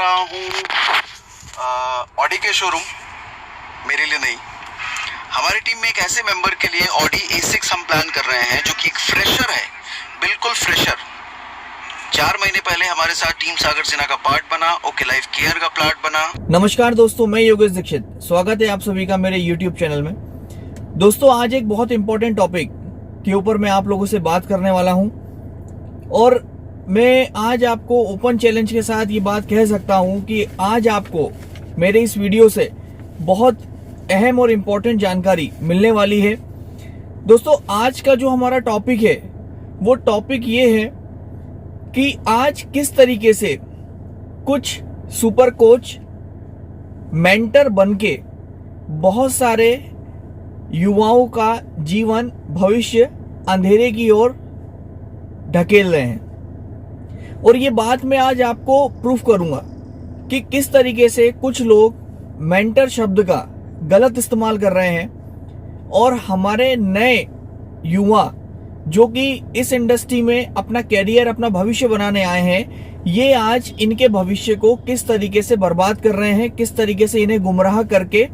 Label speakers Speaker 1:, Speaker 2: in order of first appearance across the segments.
Speaker 1: रहा हूँ ऑडी के शोरूम, मेरे लिए नहीं, हमारी टीम में एक ऐसे मेंबर के लिए ऑडी A6 हम प्लान कर रहे हैं जो कि एक फ्रेशर है, बिल्कुल फ्रेशर। 4 महीने पहले हमारे साथ टीम सागर सिन्हा का पार्ट बना, ओके लाइफ केयर का पार्ट बना।
Speaker 2: नमस्कार दोस्तों, मैं योगेश दीक्षित, स्वागत है आप सभी का मेरे YouTube चैनल में। दोस्तों, आज एक बहुत इंपॉर्टेंट टॉपिक के ऊपर मैं आप लोगों से बात करने वाला हूं और मैं आज आपको ओपन चैलेंज के साथ ये बात कह सकता हूं कि आज आपको मेरे इस वीडियो से बहुत अहम और इम्पोर्टेंट जानकारी मिलने वाली है। दोस्तों, आज का जो हमारा टॉपिक है वो टॉपिक ये है कि आज किस तरीके से कुछ सुपर कोच मेंटर बनके बहुत सारे युवाओं का जीवन भविष्य अंधेरे की ओर ढकेल रहे हैं। और ये बात मैं आज आपको प्रूफ करूंगा कि किस तरीके से कुछ लोग मेंटर शब्द का गलत इस्तेमाल कर रहे हैं और हमारे नए युवा जो कि इस इंडस्ट्री में अपना कैरियर, अपना भविष्य बनाने आए हैं, ये आज इनके भविष्य को किस तरीके से बर्बाद कर रहे हैं, किस तरीके से इन्हें गुमराह करके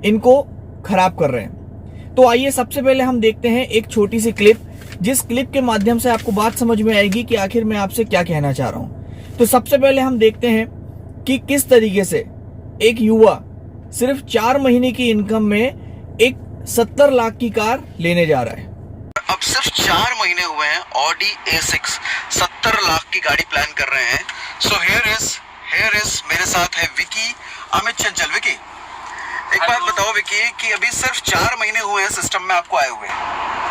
Speaker 2: इनको खराब कर रहे हैं। तो आइए सबसे पहले हम देखते हैं एक छोटी सी क्लिप, जिस क्लिप के माध्यम से आपको बात समझ में आएगी कि आखिर मैं आपसे क्या कहना चाह रहा हूं। तो सबसे पहले हम देखते हैं कि किस तरीके से एक युवा सिर्फ 4 महीने की इनकम में एक 70 लाख की कार लेने जा रहा है।
Speaker 1: अब सिर्फ 4 महीने हुए हैं, ऑडी A6 70 लाख की गाड़ी प्लान कर रहे हैं। सो हियर इज मेरे साथ है विकी, अमित चंचल। विकी, एक बात बताओ विकी कि अभी सिर्फ 4 महीने हुए हैं सिस्टम में आपको आए हुए,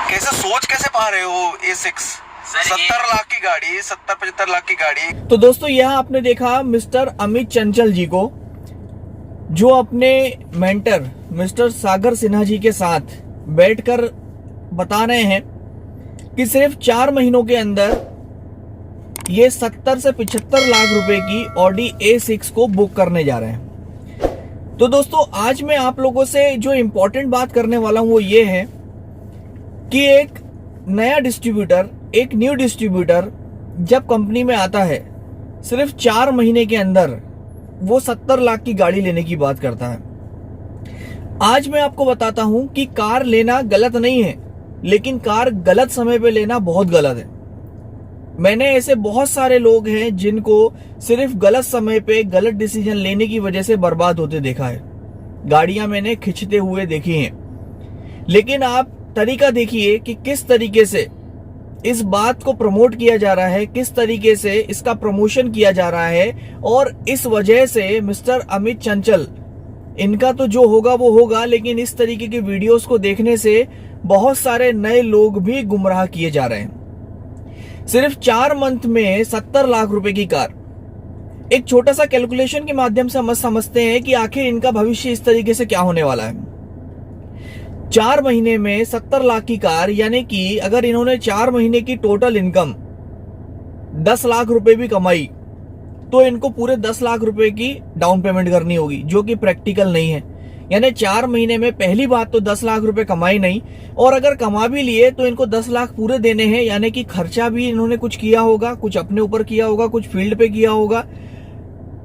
Speaker 1: कैसे सोच कैसे पा रहे हो A6 70 लाख की गाड़ी, 70-75 लाख की गाड़ी।
Speaker 2: तो दोस्तों, यहाँ आपने देखा मिस्टर अमित चंचल जी को, जो अपने मेंटर मिस्टर सागर सिन्हा जी के साथ बैठकर बता रहे हैं कि सिर्फ 4 महीनों के अंदर ये 70 से 75 लाख रुपए की ऑडी A6 को बुक करने जा रहे हैं। तो दोस्तों, आज मैं आप लोगों से जो इंपॉर्टेंट बात करने वाला हूं वो ये है कि एक नया डिस्ट्रीब्यूटर, एक न्यू डिस्ट्रीब्यूटर जब कंपनी में आता है, सिर्फ 4 महीने के अंदर वो 70 लाख की गाड़ी लेने की बात करता है। आज मैं आपको बताता हूं कि कार लेना गलत नहीं है, लेकिन कार गलत समय पे लेना बहुत गलत है। मैंने ऐसे बहुत सारे लोग हैं जिनको सिर्फ गलत समय पे गलत डिसीजन लेने की वजह से बर्बाद होते देखा है। गाड़ियां मैंने खिंचते हुए देखी हैं। लेकिन आप तरीका देखिए कि किस तरीके से इस बात को प्रमोट किया जा रहा है, किस तरीके से इसका प्रमोशन किया जा रहा है। और इस वजह से मिस्टर अमित चंचल, इनका तो जो होगा वो होगा, लेकिन इस तरीके की वीडियोस को देखने से बहुत सारे नए लोग भी गुमराह किए जा रहे हैं। सिर्फ 4 मंथ में 70 लाख रुपए की कार, एक छोटा सा कैलकुलेशन के माध्यम से हम समझते हैं कि आखिर इनका भविष्य इस तरीके से क्या होने वाला है। 4 महीने में 70 लाख की कार, यानी कि अगर इन्होंने 4 महीने की टोटल इनकम 10 लाख रुपए भी कमाई तो इनको पूरे 10 लाख रुपए की डाउन पेमेंट करनी होगी, जो कि प्रैक्टिकल नहीं है। यानी 4 महीने में पहली बात तो 10 लाख रुपए कमाई नहीं, और अगर कमा भी लिए तो इनको 10 लाख पूरे देने हैं। यानी कि खर्चा भी इन्होंने कुछ किया होगा, कुछ अपने ऊपर किया होगा, कुछ फील्ड पे किया होगा।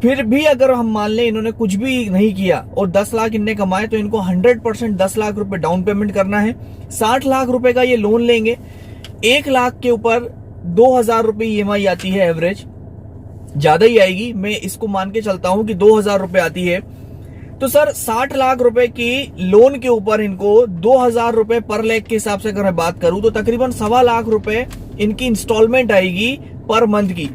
Speaker 2: फिर भी अगर हम मान लें इन्होंने कुछ भी नहीं किया और 10 लाख इनने कमाए, तो इनको 100% 10 लाख रुपए डाउन पेमेंट करना है। 60 लाख रुपए का ये लोन लेंगे, 1 लाख के ऊपर 2000 रुपए EMI आती है एवरेज, ज्यादा ही आएगी, मैं इसको मान के चलता हूं कि 2000 रुपए आती है। तो सर 60 लाख रुपए की लोन के ऊपर इनको 2000 रुपए पर लेख के हिसाब से अगर मैं बात करूं तो तकरीबन 1.25 लाख रुपए इनकी इंस्टॉलमेंट आएगी पर मंथ की।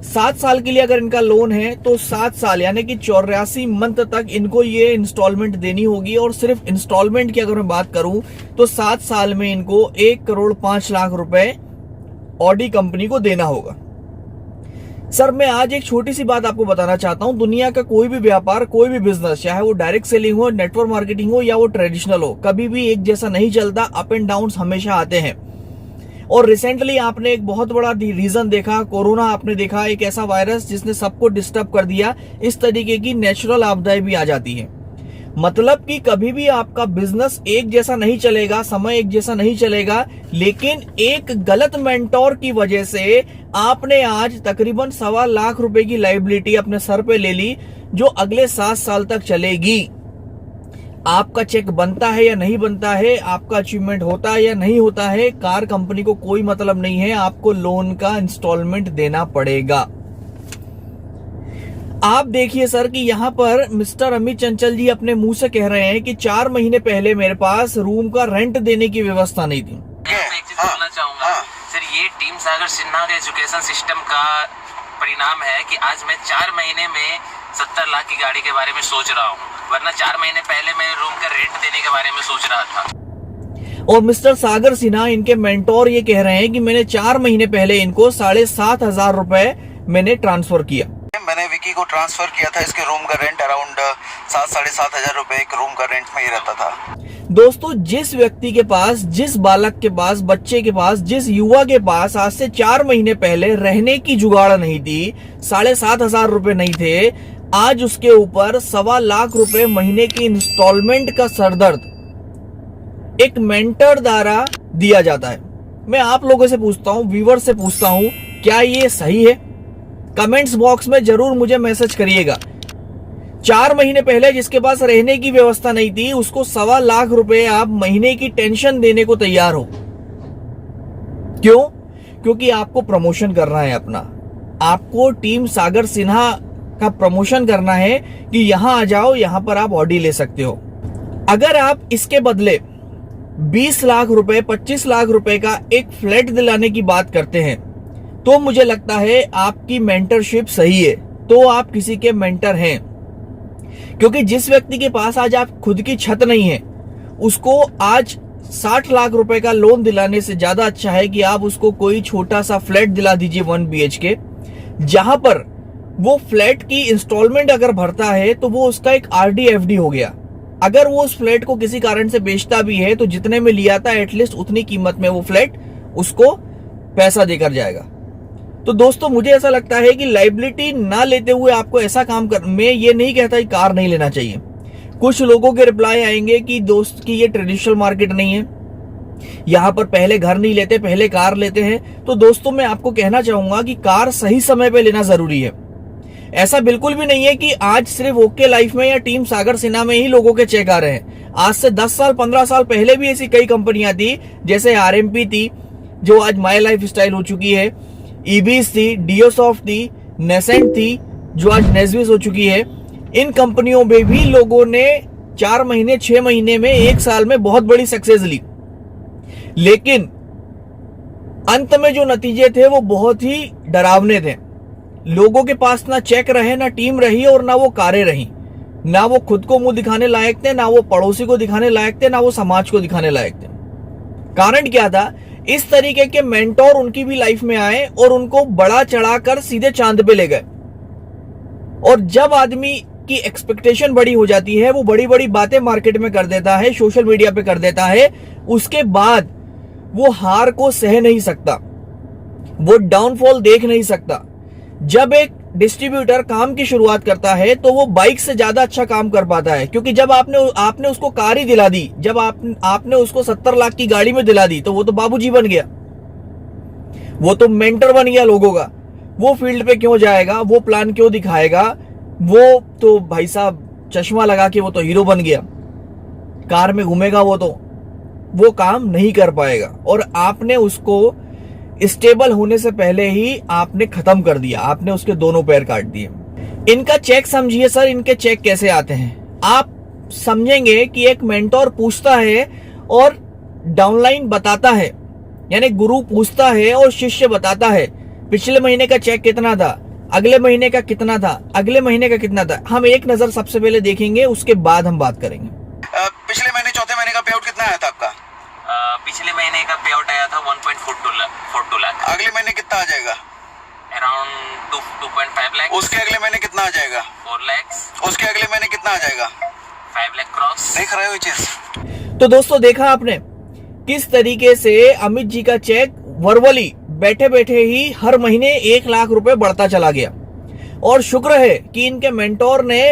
Speaker 2: 7 साल के लिए अगर इनका लोन है तो 7 साल यानी कि 84 मंथ तक इनको ये इंस्टॉलमेंट देनी होगी। और सिर्फ इंस्टॉलमेंट की अगर मैं बात करूं तो 7 साल में इनको 1,05,00,000 रुपए ऑडी कंपनी को देना होगा। सर, मैं आज एक छोटी सी बात आपको बताना चाहता हूं। दुनिया का कोई भी व्यापार, कोई भी बिजनेस, चाहे वो डायरेक्ट सेलिंग हो, नेटवर्क मार्केटिंग हो या वो ट्रेडिशनल हो, कभी भी एक जैसा नहीं चलता। अप एंड डाउन हमेशा आते हैं। और रिसेंटली आपने एक बहुत बड़ा रीजन देखा, कोरोना आपने देखा, एक ऐसा वायरस जिसने सबको डिस्टर्ब कर दिया। इस तरीके की नेचुरल आपदाएं भी आ जाती है। मतलब कि कभी भी आपका बिजनेस एक जैसा नहीं चलेगा, समय एक जैसा नहीं चलेगा, लेकिन एक गलत मेंटोर की वजह से आपने आज तकरीबन 1.25 लाख रुपए की लायबिलिटी अपने सर पे ले ली, जो अगले 7 साल तक चलेगी। आपका चेक बनता है या नहीं बनता है, आपका अचीवमेंट होता है या नहीं होता है, कार कंपनी को कोई मतलब नहीं है, आपको लोन का इंस्टॉलमेंट देना पड़ेगा। आप देखिए सर कि यहाँ पर मिस्टर अमित चंचल जी अपने मुंह से कह रहे हैं कि 4 महीने पहले मेरे पास रूम का रेंट देने की व्यवस्था नहीं थी।
Speaker 3: मैं एक चीज बोलना चाहूंगा सर, ये टीम सागर सिन्हा के एजुकेशन सिस्टम का परिणाम है कि आज मैं 4 महीने में 70 लाख की गाड़ी के बारे में सोच रहा हूँ, वरना 4 महीने पहले मैं रूम का रेंट देने के बारे में सोच रहा था।
Speaker 2: और मिस्टर सागर सिन्हा, इनके मेंटोर, ये कह रहे हैं कि मैंने 4 महीने पहले इनको 7,500 रुपए मैंने ट्रांसफर किया।
Speaker 1: मैंने विकी को ट्रांसफर किया था, इसके रूम का रेंट अराउंड 7-7,500 रुपए एक रूम का रेंट में ही रहता था।
Speaker 2: दोस्तों, जिस व्यक्ति के पास, जिस बालक के पास, बच्चे के पास, जिस युवा के पास आज से 4 महीने पहले रहने की जुगाड़ नहीं थी, 7,500 रुपए नहीं थे, आज उसके ऊपर 1.25 लाख रुपए महीने की इंस्टॉलमेंट का सरदर्द एक मेंटर द्वारा दिया जाता है। मैं आप लोगों से पूछता हूं, व्यूअर से पूछता हूं, क्या ये सही है? कमेंट्स बॉक्स में जरूर मुझे मैसेज करिएगा। 4 महीने पहले जिसके पास रहने की व्यवस्था नहीं थी, उसको 1.25 लाख रुपए आप महीने की टेंशन देने को तैयार हो। क्यों? क्योंकि आपको प्रमोशन करना है अपना, आपको टीम सागर सिन्हा का प्रमोशन करना है कि यहां आ जाओ, यहां पर आप ऑडी ले सकते हो। अगर आप इसके बदले 20 लाख रुपए, 25 लाख रुपए का एक फ्लैट दिलाने की बात करते हैं, तो मुझे लगता है आपकी मेंटरशिप सही है, तो आप किसी के मेंटर हैं। क्योंकि जिस व्यक्ति के पास आज आप खुद की छत नहीं है, उसको आज 60 लाख रुपए का लोन दिलाने से ज्यादा अच्छा है कि आप उसको कोई छोटा सा फ्लैट दिला दीजिए 1 BHK, जहां पर वो फ्लैट की इंस्टॉलमेंट अगर भरता है तो वो उसका एक RD FD हो गया। अगर वो उस फ्लैट को किसी कारण से बेचता भी है तो जितने में लिया था एटलीस्ट उतनी कीमत में वो फ्लैट उसको पैसा देकर जाएगा। तो दोस्तों, मुझे ऐसा लगता है कि लायबिलिटी ना लेते हुए आपको ऐसा काम कर, मैं ये नहीं कहता कि कार नहीं लेना चाहिए। कुछ लोगों के रिप्लाई आएंगे कि दोस्त की ये ट्रेडिशनल मार्केट नहीं है, यहाँ पर पहले घर नहीं लेते, पहले कार लेते हैं। तो दोस्तों, मैं आपको कहना चाहूंगा कि कार सही समय पे लेना जरूरी है। ऐसा बिल्कुल भी नहीं है कि आज सिर्फ ओके लाइफ में या टीम सागर सिन्हा में ही लोगों के चेक आ रहे हैं। आज से 10 साल 15 साल पहले भी ऐसी कई कंपनियां थी, जैसे RMP थी जो आज माई लाइफ स्टाइल हो चुकी है, ईबीज थी, डियोसॉफ्ट थी, नेसेंट थी जो आज नेस्विस हो चुकी है। इन कंपनियों में भी लोगों ने 4 महीने, 6 महीने में, 1 साल में बहुत बड़ी सक्सेस ली, लेकिन अंत में जो नतीजे थे वो बहुत ही डरावने थे। लोगों के पास ना चेक रहे, ना टीम रही और ना वो कारें रही। ना वो खुद को मुंह दिखाने लायक थे, ना वो पड़ोसी को दिखाने लायक थे, ना वो समाज को दिखाने लायक थे। कारण क्या था? इस तरीके के मेंटोर उनकी भी लाइफ में आए और उनको बड़ा चढ़ाकर सीधे चांद पे ले गए। और जब आदमी की एक्सपेक्टेशन बड़ी हो जाती है, वो बड़ी बड़ी बातें मार्केट में कर देता है, सोशल मीडिया पे कर देता है, उसके बाद वो हार को सह नहीं सकता, वो डाउनफॉल देख नहीं सकता। जब एक डिस्ट्रीब्यूटर काम की शुरुआत करता है तो वो बाइक से ज्यादा अच्छा काम कर पाता है, क्योंकि जब आपने उसको कार ही दिला दी, जब आपने उसको 70 लाख की गाड़ी में दिला दी, तो वो तो बाबूजी बन गया, वो तो मेंटर बन गया लोगों का। वो फील्ड पे क्यों जाएगा, वो प्लान क्यों दिखाएगा, वो तो भाई साहब चश्मा लगा के वो तो हीरो बन गया, कार में घूमेगा, वो काम नहीं कर पाएगा। और आपने उसको स्टेबल होने से पहले ही आपने खत्म कर दिया, आपने उसके दोनों पैर काट दिए। इनका चेक समझिए सर, इनके चेक कैसे आते हैं आप समझेंगे कि एक मेंटोर पूछता है और डाउनलाइन बताता है, यानी गुरु पूछता है और शिष्य बताता है पिछले महीने का चेक कितना था, अगले महीने का कितना था, अगले महीने का कितना था। हम एक नजर सबसे पहले देखेंगे, उसके बाद हम बात करेंगे।
Speaker 1: पिछले महीने, चौथे महीने का पे आउट कितना आया था आपका?
Speaker 3: पिछले महीने का पे आउट आया था 1.42 लाख।
Speaker 1: अगले महीने कितना आ जाएगा?
Speaker 3: अराउंड 2.5 लाख।
Speaker 1: उसके अगले महीने कितना आ जाएगा?
Speaker 3: 4 लाख।
Speaker 1: उसके अगले महीने कितना आ जाएगा?
Speaker 3: 5 लाख क्रॉस।
Speaker 1: देख रहे हो ये चीज?
Speaker 2: तो दोस्तों, देखा आपने किस तरीके से अमित जी का चेक वर्बली बैठे बैठे ही हर महीने 1 लाख रुपए बढ़ता चला गया। और शुक्र है कि इनके मेंटोर ने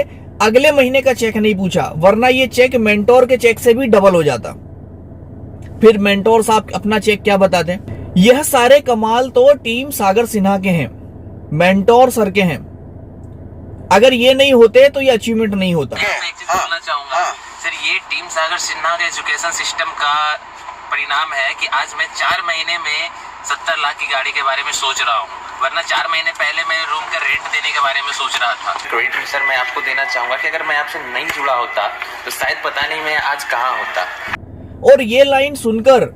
Speaker 2: अगले महीने का चेक नहीं पूछा, वरना ये चेक मेंटोर के चेक से भी डबल हो जाता। फिर मेंटोर साहब अपना चेक क्या बताते हैं। यह सारे कमाल तो टीम सागर सिन्हा के हैं, मेंटोर सर के हैं। अगर ये नहीं होते तो ये अचीवमेंट नहीं होता।
Speaker 3: मैं एक चीज बोलना चाहूंगा सर, ये टीम सागर सिन्हा के एजुकेशन सिस्टम का परिणाम है कि आज मैं 4 महीने में 70 लाख की गाड़ी के बारे में सोच रहा हूँ, वरना 4 महीने पहले मैं रूम का रेंट देने के बारे में सोच रहा था। क्रेडिट सर मैं आपको देना चाहूंगा कि अगर मैं आपसे नहीं जुड़ा होता तो शायद पता नहीं मैं आज कहाँ होता।
Speaker 2: और ये लाइन सुनकर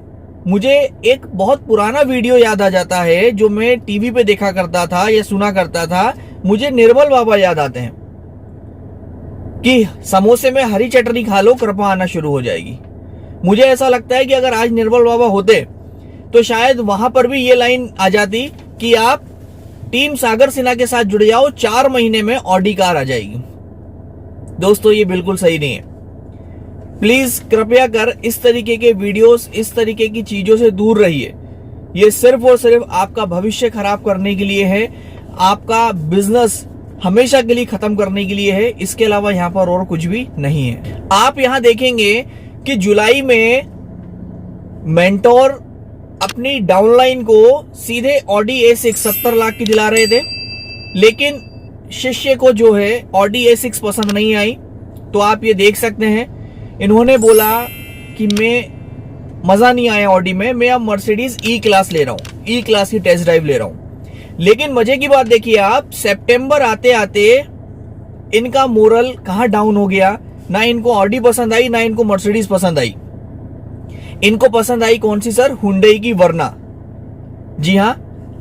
Speaker 2: मुझे एक बहुत पुराना वीडियो याद आ जाता है जो मैं टीवी पे देखा करता था या सुना करता था। मुझे निर्मल बाबा याद आते हैं कि समोसे में हरी चटनी खा लो, कृपा आना शुरू हो जाएगी। मुझे ऐसा लगता है कि अगर आज निर्मल बाबा होते तो शायद वहां पर भी ये लाइन आ जाती कि आप टीम सागर सिन्हा के साथ जुड़ जाओ, 4 महीने में ऑडी कार आ जाएगी। दोस्तों ये बिल्कुल सही नहीं है। प्लीज कृपया कर इस तरीके के वीडियोस, इस तरीके की चीजों से दूर रहिए। ये सिर्फ और सिर्फ आपका भविष्य खराब करने के लिए है, आपका बिजनेस हमेशा के लिए खत्म करने के लिए है। इसके अलावा यहाँ पर और कुछ भी नहीं है। आप यहाँ देखेंगे कि जुलाई में मेंटोर अपनी डाउनलाइन को सीधे ऑडी A6 70 लाख की दिला रहे थे, लेकिन शिष्य को जो है ऑडी A6 पसंद नहीं आई। तो आप ये देख सकते हैं, इन्होंने बोला कि मैं मजा नहीं आया ऑडी में, मैं अब मर्सिडीज ई क्लास ले रहा हूं, ई क्लास की टेस्ट ड्राइव ले रहा हूं। लेकिन मजे की बात देखिए आप, सितंबर आते आते इनका मोरल कहां डाउन हो गया। ना इनको ऑडी पसंद आई, ना इनको मर्सिडीज पसंद आई। इनको पसंद आई कौन सी सर? हुंडई की वर्ना। जी हाँ,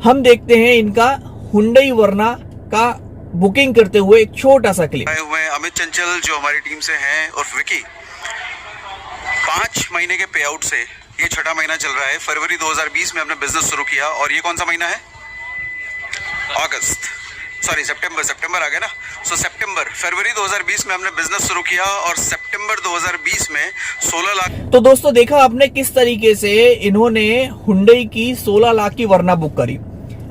Speaker 2: हम देखते हैं इनका हुंडई वर्ना का बुकिंग करते हुए एक छोटा सा क्लिप।
Speaker 1: आए हुए अमित चंचल जो हमारी टीम से हैं और विकी, 5 महीने के पे आउट से ये 6ठा महीना चल रहा है। फरवरी 2020 में हमने बिजनेस शुरू किया और ये कौन सा महीना है? सितंबर आ गया ना। सो सितंबर, फरवरी 2020 में हमने बिजनेस शुरू किया और सितंबर 2020 में 16 लाख।
Speaker 2: तो दोस्तों देखा आपने किस तरीके से इन्होंने हुंडई की 16 लाख की वर्ना बुक करी।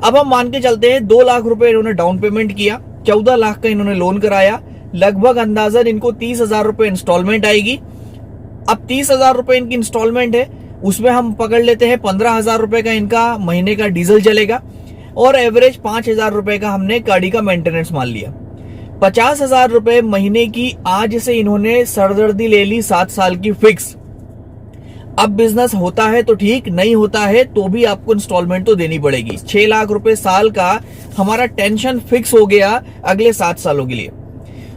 Speaker 2: अब हम मान के चलते हैं 2 लाख रुपए इन्होंने डाउन पेमेंट किया, 14 लाख का इन्होंने लोन कराया, लगभग अंदाजन इनको 30,000 रुपए इंस्टॉलमेंट आएगी। अब 30,000 रुपए इनकी इंस्टॉलमेंट है, उसमें हम पकड़ लेते हैं 15,000 रुपए का इनका महीने का डीजल चलेगा और एवरेज 5,000 रुपए का हमने गाड़ी का मेंटेनेंस मान लिया। 50,000 रुपए महीने की आज से इन्होंने सरदर्दी ले ली 7 साल की फिक्स। अब बिजनेस होता है तो ठीक, नहीं होता है तो भी आपको इंस्टॉलमेंट तो देनी पड़ेगी। 6 लाख रुपए साल का हमारा टेंशन फिक्स हो गया अगले 7 सालों के लिए।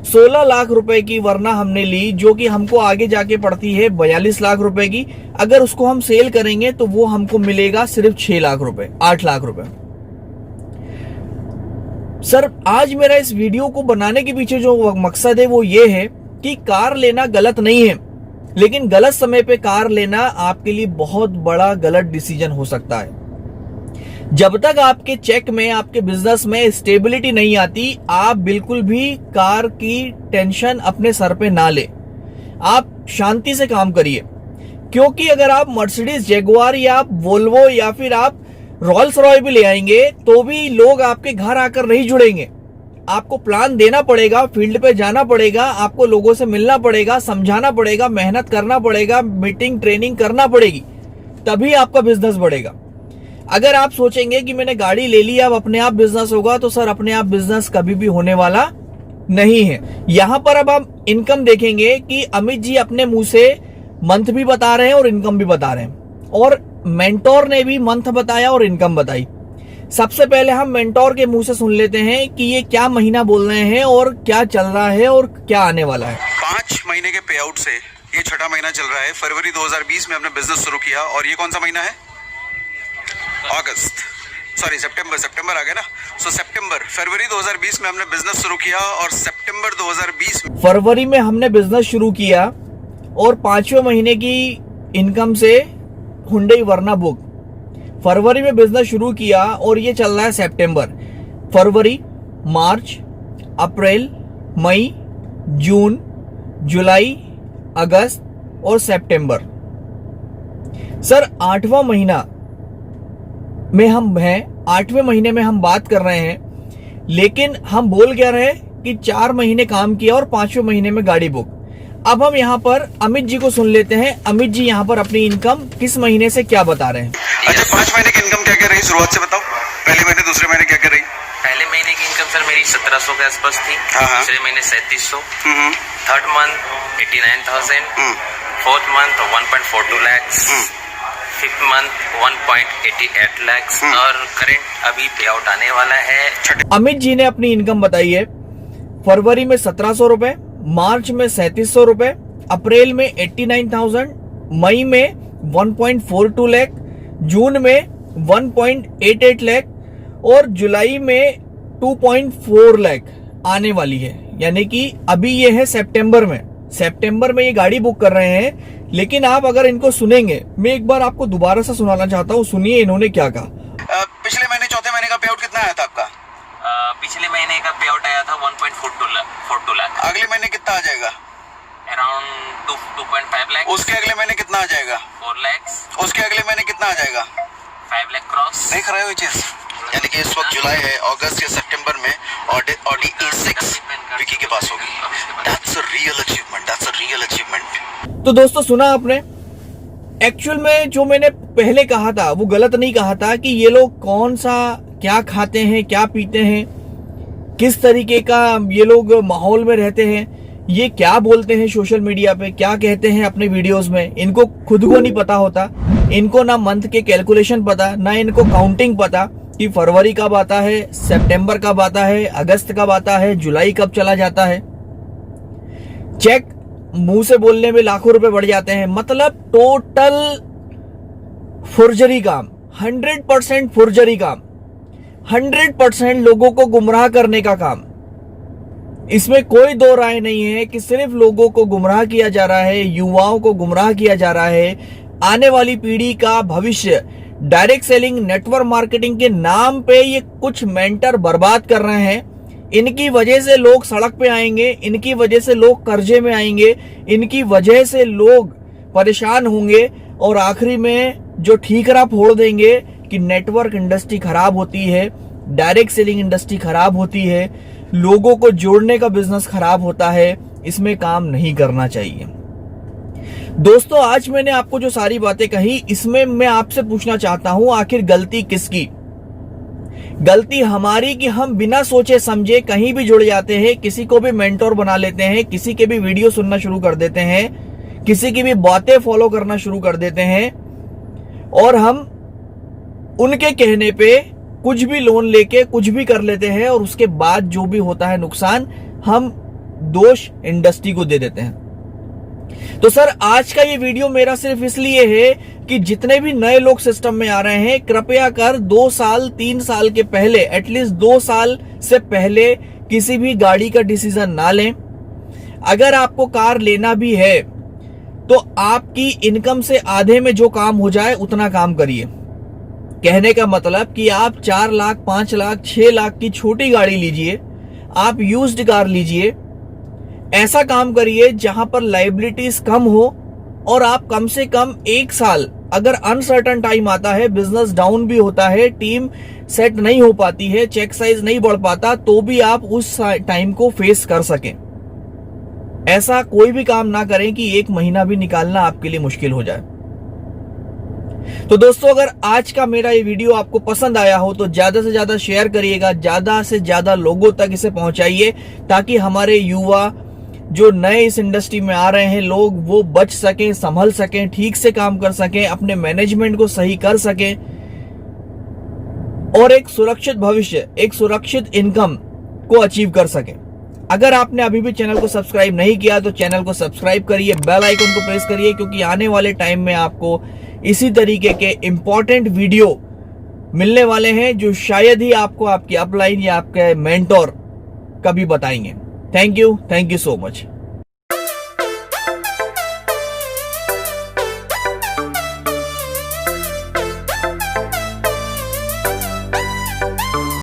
Speaker 2: 16 लाख रुपए की वरना हमने ली, जो कि हमको आगे जाके पड़ती है 42 लाख रुपए की। अगर उसको हम सेल करेंगे तो वो हमको मिलेगा सिर्फ 6 लाख रुपए, 8 लाख रुपए। सर आज मेरा इस वीडियो को बनाने के पीछे जो मकसद है वो ये है कि कार लेना गलत नहीं है, लेकिन गलत समय पे कार लेना आपके लिए बहुत बड़ा गलत डिसीजन हो सकता है। जब तक आपके चेक में, आपके बिजनेस में स्टेबिलिटी नहीं आती, आप बिल्कुल भी कार की टेंशन अपने सर पे ना ले। आप शांति से काम करिए, क्योंकि अगर आप मर्सिडीज जैगुआर या आप वोल्वो या फिर आप रॉल्स रॉय भी ले आएंगे तो भी लोग आपके घर आकर नहीं जुड़ेंगे। आपको प्लान देना पड़ेगा, फील्ड पे जाना पड़ेगा, आपको लोगों से मिलना पड़ेगा, समझाना पड़ेगा, मेहनत करना पड़ेगा, मीटिंग ट्रेनिंग करना पड़ेगी, तभी आपका बिजनेस बढ़ेगा। अगर आप सोचेंगे कि मैंने गाड़ी ले ली अब अपने आप बिजनेस होगा, तो सर अपने आप बिजनेस कभी भी होने वाला नहीं है। यहां पर अब हम इनकम देखेंगे कि अमित जी अपने मुंह से मंथ भी बता रहे हैं और इनकम भी बता रहे हैं, और मेंटोर ने भी मंथ बताया और इनकम बताई। सबसे पहले हम मेंटोर के मुंह से सुन लेते हैं कि ये क्या महीना बोल रहे हैं और क्या चल रहा है और क्या आने वाला है।
Speaker 1: 5 महीने के पे आउट से ये 6ठा महीना चल रहा है। फरवरी 2020 में हमने बिजनेस शुरू किया और ये कौन सा महीना है? सितंबर आ गया ना। सो सितंबर, फरवरी 2020 में हमने बिजनेस शुरू किया और सितंबर 2020 में
Speaker 2: फरवरी में हमने बिजनेस शुरू किया और 5वें महीने की इनकम से हुंडई वर्ना बुक। फरवरी में बिजनेस शुरू किया और ये चल रहा है सितंबर, फरवरी, मार्च, अप्रैल, मई, जून, जुलाई, अगस्त और सितंबर। सर 8वां महीना में हम हैं, 8वें महीने में हम बात कर रहे हैं, लेकिन हम बोल क्या रहे हैं कि 4 महीने काम किया और 5वें महीने में गाड़ी बुक। अब हम यहाँ पर अमित जी को सुन लेते हैं। अमित जी यहाँ पर अपनी इनकम किस महीने से क्या बता रहे हैं।
Speaker 1: अच्छा, 5 महीने की इनकम क्या रही, शुरुआत से बताओ। पहले महीने दूसरे महीने क्या रही?
Speaker 3: पहले महीने की इनकम सर मेरी 1700 के आसपास थी। दूसरे महीने 3700, third month 89,000, fourth month 1.42 lakhs, fifth month 1.88 lakhs और करंट अभी पे आउट आने वाला है।
Speaker 2: अमित जी ने अपनी इनकम बताई है। फरवरी में 1700 रुपए, मार्च में 3700 रुपए, अप्रैल में 89,000, मई में 1.42 लाख, जून में 1.88 लाख और जुलाई में 2.4 लाख आने वाली है। यानी कि अभी ये है सितंबर में ये गाड़ी बुक कर रहे हैं। लेकिन आप अगर इनको सुनेंगे, मैं एक बार आपको दोबारा से सुनाना चाहता हूँ, सुनिए इन्होंने क्या कहा।
Speaker 1: पिछले महीने चौथे महीने का पे आउट कितना आया था आपका?
Speaker 3: पिछले महीने का पे आउट आया था 1.42 लाख।
Speaker 1: अगले महीने कितना आ जाएगा?
Speaker 3: अराउंड 2.5 लाख।
Speaker 1: उसके अगले महीने कितना आ जाएगा?
Speaker 3: 4 lakhs।
Speaker 1: उसके अगले महीने कितना आ जाएगा?
Speaker 3: 5 lakh क्रॉस।
Speaker 1: देख रहे हो ये चीज? यानी कि इस वक्त जुलाई है, अगस्त या सितंबर में ऑडी A6 विकी के पास होगी। That's a real achievement.
Speaker 2: तो दोस्तों सुना आपने, एक्चुअल में जो मैंने पहले कहा था वो गलत नहीं कहा था कि ये लोग कौन सा क्या खाते हैं, क्या पीते हैं, किस तरीके का ये लोग माहौल में रहते हैं, ये क्या बोलते हैं सोशल मीडिया पे, क्या कहते हैं अपने वीडियोस में, इनको खुद को नहीं पता होता। इनको ना मंथ के कैलकुलेशन पता, ना इनको काउंटिंग पता कि फरवरी कब आता है, सितंबर कब आता है, अगस्त कब आता है, जुलाई कब चला जाता है। चेक मुंह से बोलने में लाखों रुपए बढ़ जाते हैं। मतलब टोटल फुर्जरी काम, 100% फुर्जरी काम, 100% लोगों को गुमराह करने का काम। इसमें कोई दो राय नहीं है कि सिर्फ लोगों को गुमराह किया जा रहा है, युवाओं को गुमराह किया जा रहा है। आने वाली पीढ़ी का भविष्य डायरेक्ट सेलिंग, नेटवर्क मार्केटिंग के नाम पे ये कुछ मेंटर बर्बाद कर रहे हैं। इनकी वजह से लोग सड़क पे आएंगे, इनकी वजह से लोग कर्जे में आएंगे, इनकी वजह से लोग परेशान होंगे और आखिरी में जो ठीकरा फोड़ देंगे कि नेटवर्क इंडस्ट्री खराब होती है, डायरेक्ट सेलिंग इंडस्ट्री खराब होती है, लोगों को जोड़ने का बिजनेस खराब होता है। इसमें काम नहीं करना चाहिए। दोस्तों आज मैंने आपको जो सारी बातें कही, इसमें मैं आपसे पूछना चाहता हूं, आखिर गलती किसकी? गलती हमारी कि हम बिना सोचे समझे कहीं भी जुड़ जाते हैं, किसी को भी मेंटोर बना लेते हैं, किसी के भी वीडियो सुनना शुरू कर देते हैं, किसी की भी बातें फॉलो करना शुरू कर देते हैं और हम उनके कहने पे कुछ भी लोन लेके कुछ भी कर लेते हैं और उसके बाद जो भी होता है नुकसान, हम दोष इंडस्ट्री को दे देते हैं। तो सर आज का ये वीडियो मेरा सिर्फ इसलिए है कि जितने भी नए लोग सिस्टम में आ रहे हैं, कृपया कर 2 साल 3 साल के पहले, एटलीस्ट 2 साल से पहले किसी भी गाड़ी का डिसीजन ना लें। अगर आपको कार लेना भी है तो आपकी इनकम से आधे में जो काम हो जाए उतना काम करिए। कहने का मतलब कि आप 4 लाख, 5 लाख, 6 लाख की छोटी गाड़ी लीजिए, आप यूज्ड कार लीजिए, ऐसा काम करिए जहां पर लायबिलिटीज कम हो और आप कम से कम 1 साल, अगर अनसर्टन टाइम आता है, बिजनेस डाउन भी होता है, टीम सेट नहीं हो पाती है, चेक साइज नहीं बढ़ पाता, तो भी आप उस टाइम को फेस कर सकें। ऐसा कोई भी काम ना करें कि 1 महीना भी निकालना आपके लिए मुश्किल हो जाए। तो दोस्तों अगर आज का मेरा ये वीडियो आपको पसंद आया हो तो ज्यादा से ज्यादा शेयर करिएगा, ज्यादा से ज्यादा लोगों तक इसे पहुंचाइए ताकि हमारे युवा जो नए इस इंडस्ट्री में आ रहे हैं लोग, वो बच सकें, संभल सकें, ठीक से काम कर सकें, अपने मैनेजमेंट को सही कर सकें और एक सुरक्षित भविष्य, एक सुरक्षित इनकम को अचीव कर सकें। अगर आपने अभी भी चैनल को सब्सक्राइब नहीं किया तो चैनल को सब्सक्राइब करिए, बेल आइकन को प्रेस करिए, क्योंकि आने वाले टाइम में आपको इसी तरीके के इंपॉर्टेंट वीडियो मिलने वाले हैं जो शायद ही आपको आपकी अपलाइन या आपके मेंटोर कभी बताएंगे। Thank you so much.